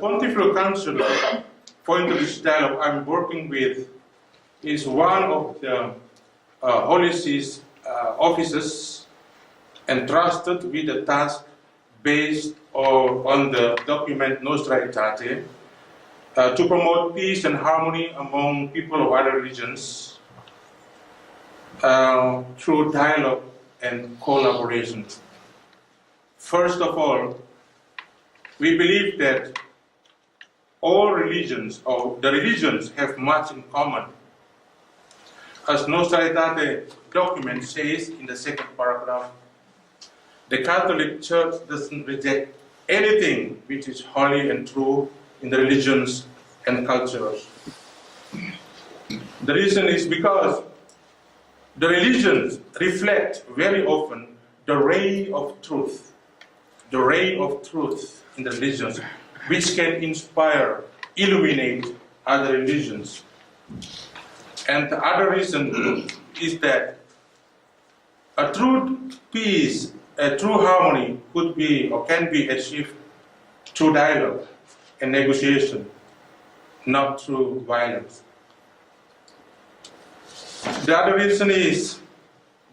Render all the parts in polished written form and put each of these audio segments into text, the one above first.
Pontifical Council for Interreligious Dialogue I'm working with is one of the Holy See's officers entrusted with the task based on the document Nostra Aetate to promote peace and harmony among people of other religions through dialogue and collaboration. First of all, we believe that all religions, or the religions, have much in common. As Nostra Aetate document says in the second paragraph, the Catholic Church doesn't reject anything which is holy and true in the religions and cultures. The reason is because the religions reflect very often the ray of truth in the religions, which can inspire, illuminate other religions. And the other reason is that a true peace, a true harmony could be or can be achieved through dialogue and negotiation, not through violence. The other reason is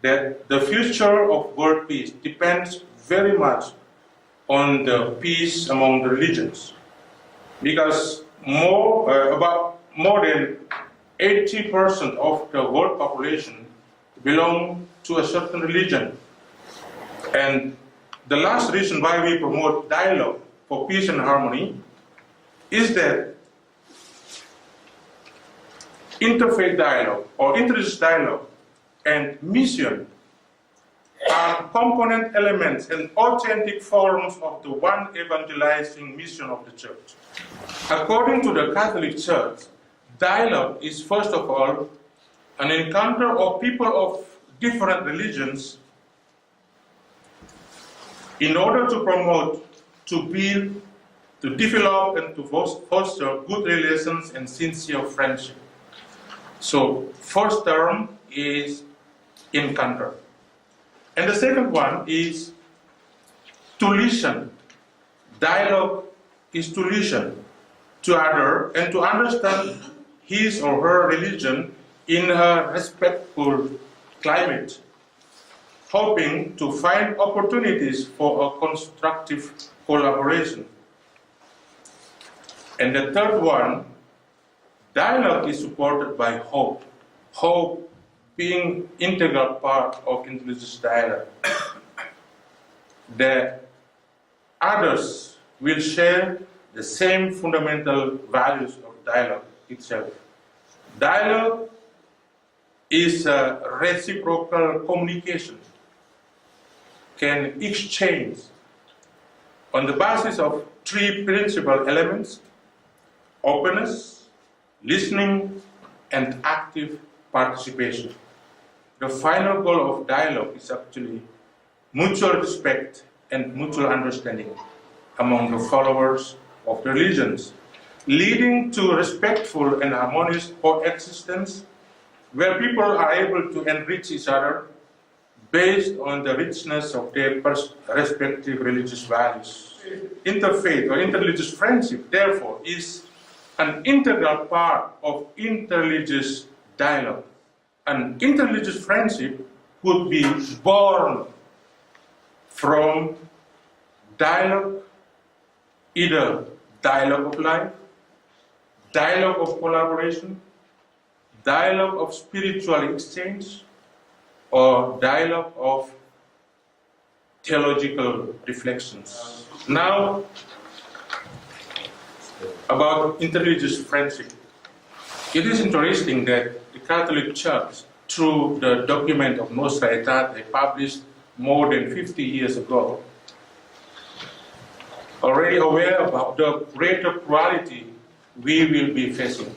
that the future of world peace depends very much on the peace among the religions, because about more than 80% of the world population belong to a certain religion. And the last reason why we promote dialogue for peace and harmony is that interfaith dialogue or interreligious dialogue and mission are component elements and authentic forms of the one evangelizing mission of the Church. According to the Catholic Church, dialogue is first of all an encounter of people of different religions in order to promote, to build, to develop, and to foster good relations and sincere friendship. So, first term is encounter. And the second one is to listen. Dialogue is to listen to other and to understand his or her religion in a respectful climate, hoping to find opportunities for a constructive collaboration. And the third one, dialogue is supported by hope. Hope being integral part of interreligious dialogue. That others will share the same fundamental values of dialogue itself. Dialogue is a reciprocal communication, can exchange on the basis of three principal elements: openness, listening, and active participation. The final goal of dialogue is actually mutual respect and mutual understanding among the followers of the religions, leading to respectful and harmonious coexistence where people are able to enrich each other based on the richness of their respective religious values. Interfaith or interreligious friendship, therefore, is an integral part of interreligious dialogue. An interreligious friendship could be born from dialogue, either dialogue of life, dialogue of collaboration, dialogue of spiritual exchange, or dialogue of theological reflections. Now, about interreligious friendship. It is interesting that the Catholic Church, through the document of Nostra Aetate published more than 50 years ago, already aware about the greater plurality we will be facing.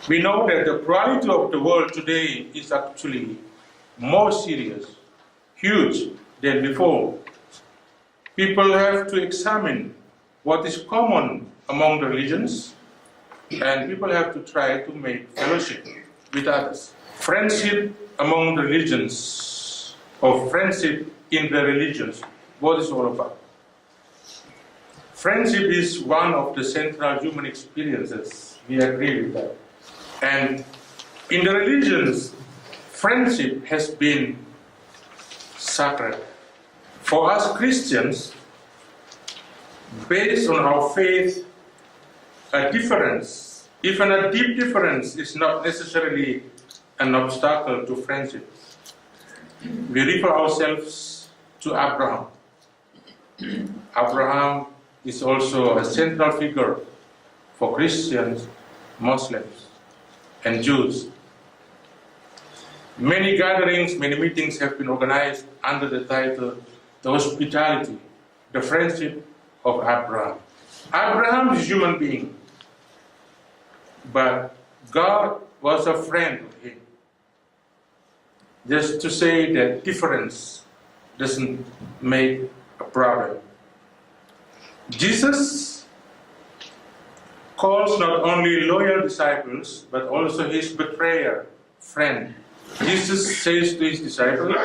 We know that the plurality of the world today is actually more serious, huge than before. People have to examine what is common among the religions, and people have to try to make fellowship with others. Friendship among the religions, or friendship in the religions, what is all about? Friendship is one of the central human experiences. We agree with that. And in the religions, friendship has been sacred. For us Christians, based on our faith, a difference, even a deep difference, is not necessarily an obstacle to friendship. We refer ourselves to Abraham. Abraham is also a central figure for Christians, Muslims, and Jews. Many gatherings, many meetings have been organized under the title, The Hospitality, the Friendship of Abraham. Abraham is a human being, but God was a friend of him. Just to say that difference doesn't make a problem. Jesus calls not only loyal disciples, but also his betrayer, friend. Jesus says to his disciples,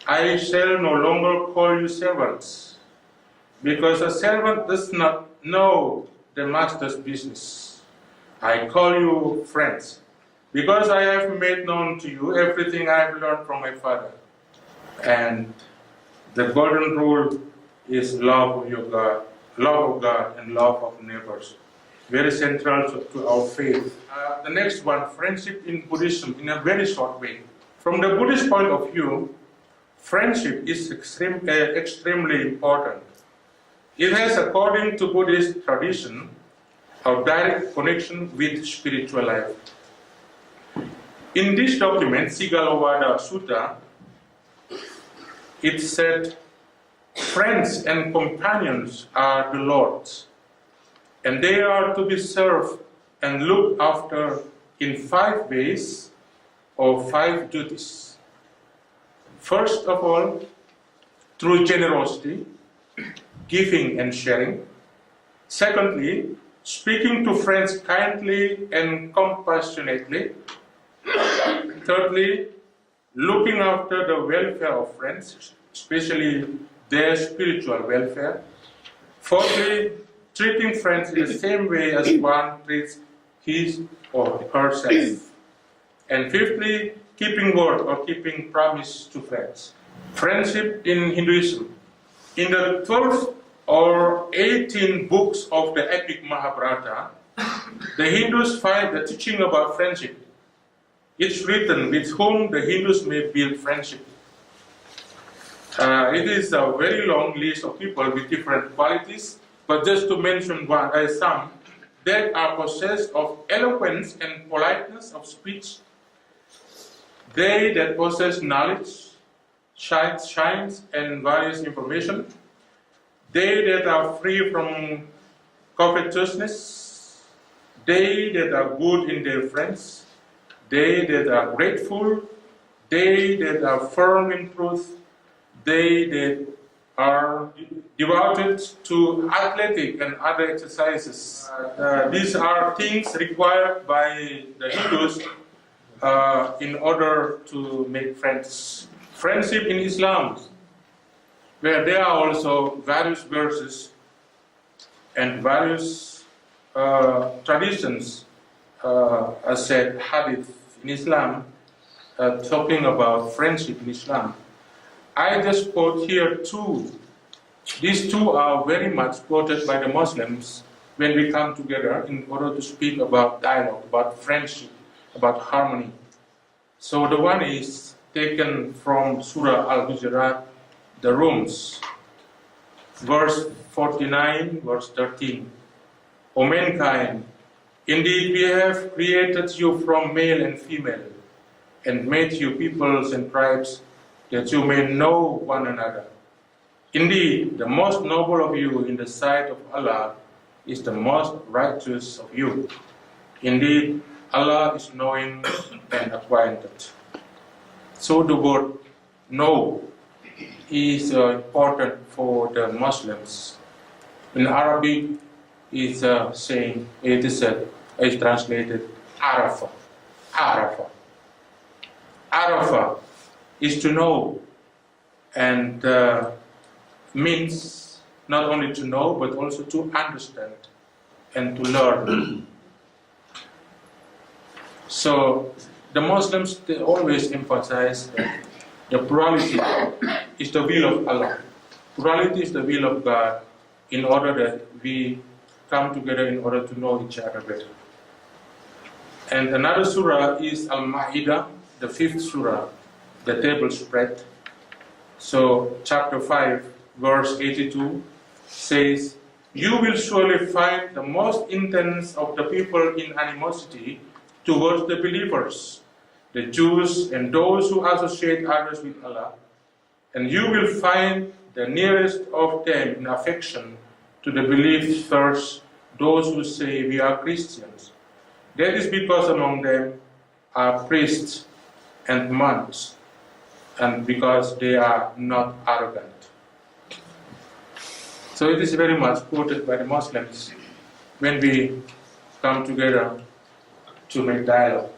I shall no longer call you servants, because a servant does not know the master's business. I call you friends, because I have made known to you everything I have learned from my Father. And the golden rule is love of God and love of neighbors. Very central to our faith. The next one, friendship in Buddhism, in a very short way. From the Buddhist point of view, friendship is extremely important. It has, according to Buddhist tradition, a direct connection with spiritual life. In this document, Sigalovada Sutta, it said, friends and companions are the Lord's, and they are to be served and looked after in 5 ways or 5 duties. First of all, through generosity, giving and sharing. Secondly, speaking to friends kindly and compassionately. Thirdly, looking after the welfare of friends, especially their spiritual welfare. Fourthly, treating friends in the same way as one treats his or herself. And fifthly, keeping word or keeping promise to friends. Friendship in Hinduism. In the 12 or 18 books of the epic Mahabharata, the Hindus find the teaching about friendship. It's written with whom the Hindus may build friendship. It is a very long list of people with different qualities, but just to mention some that are possessed of eloquence and politeness of speech. They that possess knowledge, science, and various information. They that are free from covetousness. They that are good in their friends. They that are grateful. They that are firm in truth. They that are devoted to athletic and other exercises. These are things required by the Hindus in order to make friends. Friendship in Islam, where there are also various verses and various traditions, as said, hadith in Islam, talking about friendship in Islam. I just quote here 2. These 2 are very much quoted by the Muslims when we come together in order to speak about dialogue, about friendship, about harmony. So the one is taken from Surah Al-Hujurat, the Rooms, verse 49, verse 13. O mankind, indeed we have created you from male and female, and made you peoples and tribes, that you may know one another. Indeed, the most noble of you in the sight of Allah is the most righteous of you. Indeed, Allah is knowing and acquainted. So the word know is important for the Muslims. In Arabic, it's saying, it is translated Arafah. Arafah. Arafah is to know, and means not only to know, but also to understand and to learn. So the Muslims, they always emphasize that the plurality is the will of Allah. Plurality is the will of God, in order that we come together in order to know each other better. And another surah is Al-Ma'idah, the 5th surah, the table spread. So chapter 5, verse 82 says, "You will surely find the most intense of the people in animosity towards the believers, the Jews and those who associate others with Allah. And you will find the nearest of them in affection to the believers, those who say we are Christians. That is because among them are priests and monks, and because they are not arrogant." So it is very much quoted by the Muslims when we come together to make dialogue,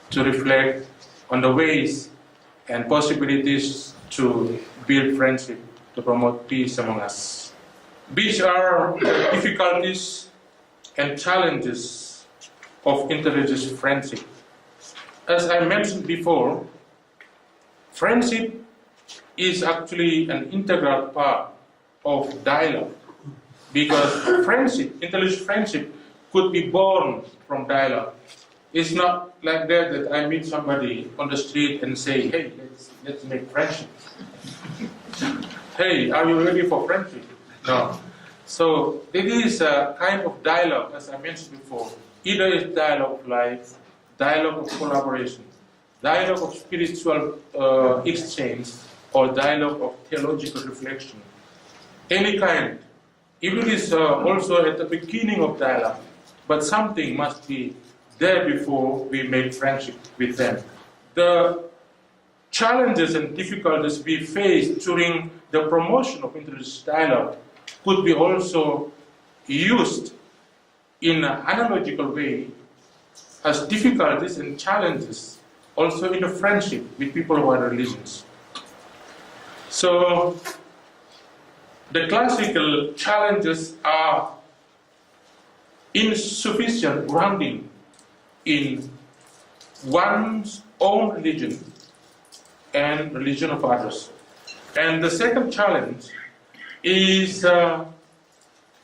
to reflect on the ways and possibilities to build friendship, to promote peace among us. These are the difficulties and challenges of interreligious friendship. As I mentioned before, friendship is actually an integral part of dialogue, because friendship, interreligious friendship, could be born from dialogue. It's not like that I meet somebody on the street and say, "Hey, let's make friendship." "Hey, are you ready for friendship?" No. So it is a kind of dialogue, as I mentioned before. Either it's dialogue of life, dialogue of collaboration, dialogue of spiritual exchange, or dialogue of theological reflection. Any kind. If it is also at the beginning of dialogue, but something must be there before we make friendship with them. The challenges and difficulties we face during the promotion of interreligious dialogue could be also used in an analogical way as difficulties and challenges also in a friendship with people of other religions. So the classical challenges are insufficient grounding in one's own religion and religion of others. And the second challenge is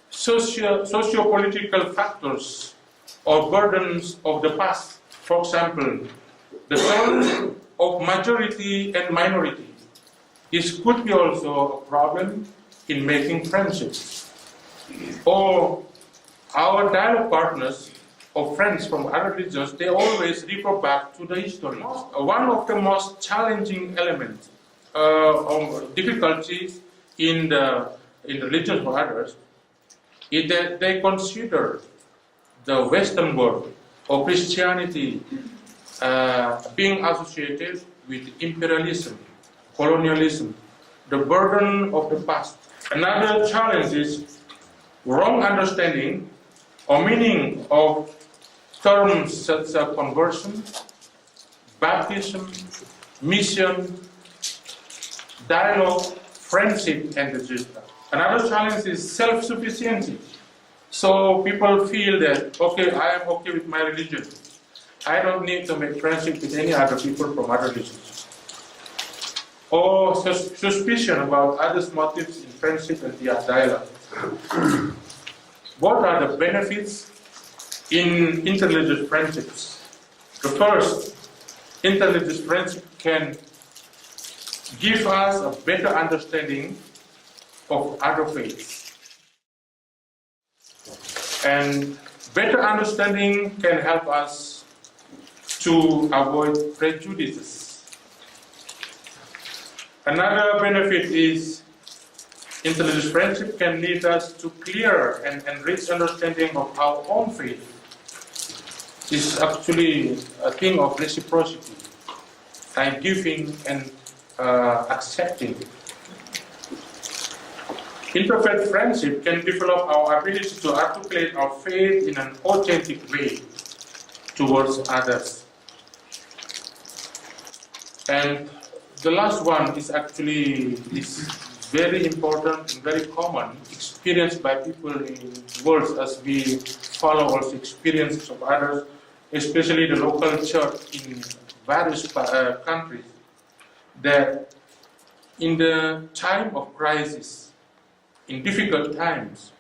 socio-political factors or burdens of the past. For example, the terms of majority and minority. This could be also a problem in making friendships. Or our dialogue partners or friends from other religions, they always refer back to the history. One of the most challenging elements of difficulties in the religions of others is that they consider the Western world or Christianity being associated with imperialism, colonialism, the burden of the past. Another challenge is wrong understanding or meaning of terms such as conversion, baptism, mission, dialogue, friendship, and etc. Another challenge is self-sufficiency. So people feel that, okay, I am okay with my religion. I don't need to make friendship with any other people from other religions. Or suspicion about others' motives in friendship and dialogue. What are the benefits in interreligious friendships? The first, interreligious friendship can give us a better understanding of other faiths. And better understanding can help us to avoid prejudices. Another benefit is interreligious friendship can lead us to clear and rich understanding of our own faith. It's actually a thing of reciprocity, and giving and accepting. Imperfect friendship can develop our ability to articulate our faith in an authentic way towards others. And the last one is actually this very important and very common, experienced by people in the world as we follow also experiences of others, especially the local church in various countries, that in the time of crisis, in difficult times,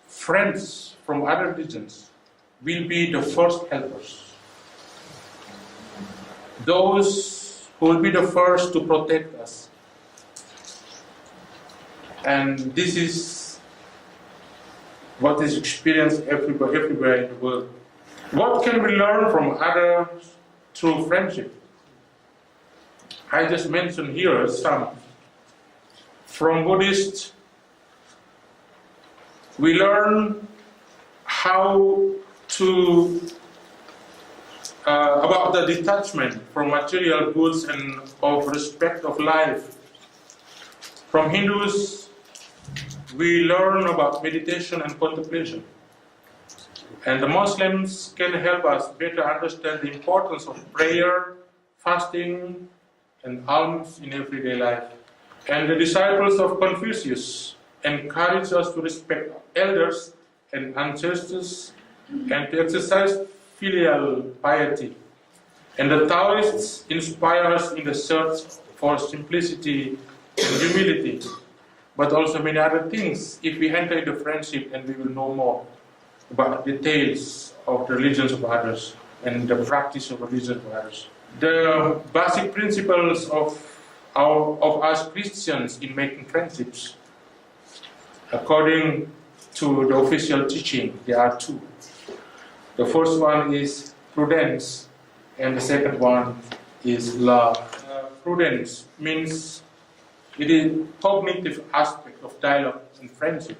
friends from other religions will be the first helpers. Those who will be the first to protect us. And this is what is experienced everywhere in the world. What can we learn from others through friendship? I just mentioned here some. From Buddhists, we learn how to about the detachment from material goods and of respect of life. From Hindus, we learn about meditation and contemplation. And the Muslims can help us better understand the importance of prayer, fasting, and alms in everyday life. And the disciples of Confucius encourage us to respect elders and ancestors and to exercise filial piety. And the Taoists inspire us in the search for simplicity and humility, but also many other things. If we enter into friendship, and we will know more about details of the religions of others and the practice of religions of others. The basic principles of us Christians in making friendships, according to the official teaching, there are two. The first one is prudence, and the second one is love. Prudence means it is cognitive aspect of dialogue and friendship.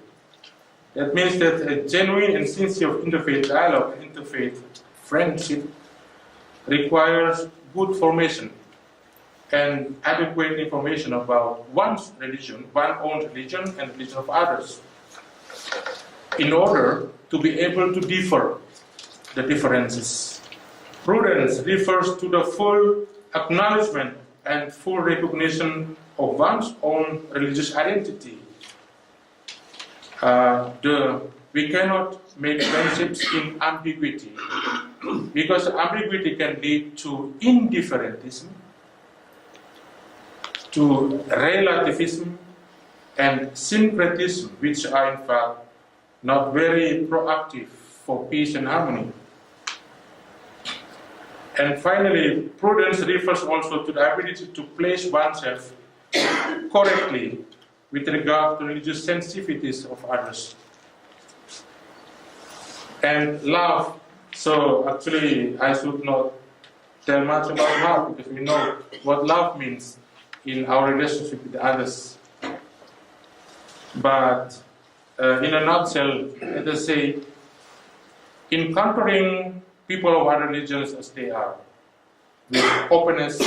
That means that a genuine and sincere interfaith dialogue and interfaith friendship requires good formation and adequate information about one's religion, one's own religion, and religion of others, in order to be able to differ the differences. Prudence refers to the full acknowledgement and full recognition of one's own religious identity. We cannot make friendships in ambiguity, because ambiguity can lead to indifferentism, to relativism, and syncretism, which are in fact not very proactive for peace and harmony. And finally, prudence refers also to the ability to place oneself correctly with regard to religious sensitivities of others. And love, so actually I should not tell much about love, because we know what love means in our relationship with others. But in a nutshell, let us say, encountering people of other religions as they are, with openness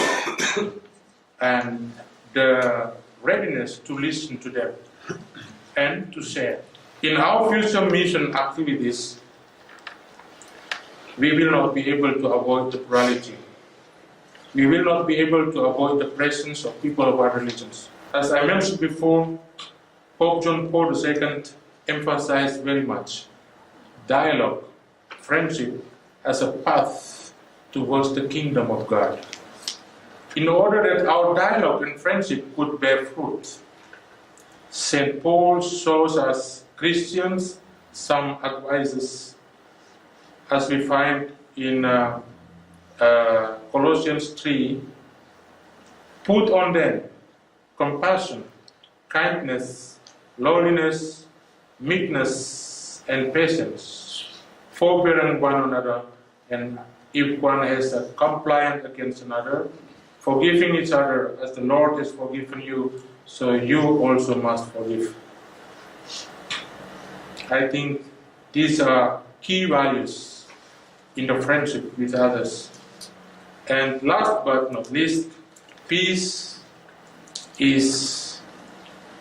and the readiness to listen to them and to share. In our future mission activities, we will not be able to avoid the plurality. We will not be able to avoid the presence of people of other religions. As I mentioned before, Pope John Paul II emphasized very much dialogue, friendship as a path towards the kingdom of God. In order that our dialogue and friendship could bear fruit, St. Paul shows us Christians some advices, as we find in Colossians 3. Put on then compassion, kindness, lowliness, meekness, and patience, forbearing one another, and if one has a complaint against another, forgiving each other as the Lord has forgiven you, so you also must forgive. I think these are key values in the friendship with others. And last but not least, peace is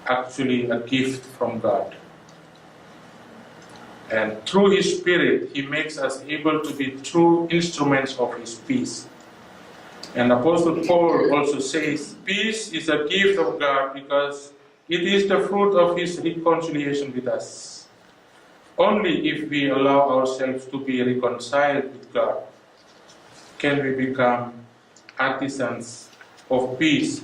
actually a gift from God. And through His Spirit, He makes us able to be true instruments of His peace. And Apostle Paul also says, peace is a gift of God because It is the fruit of his reconciliation with us. Only if we allow ourselves to be reconciled with God can we become artisans of peace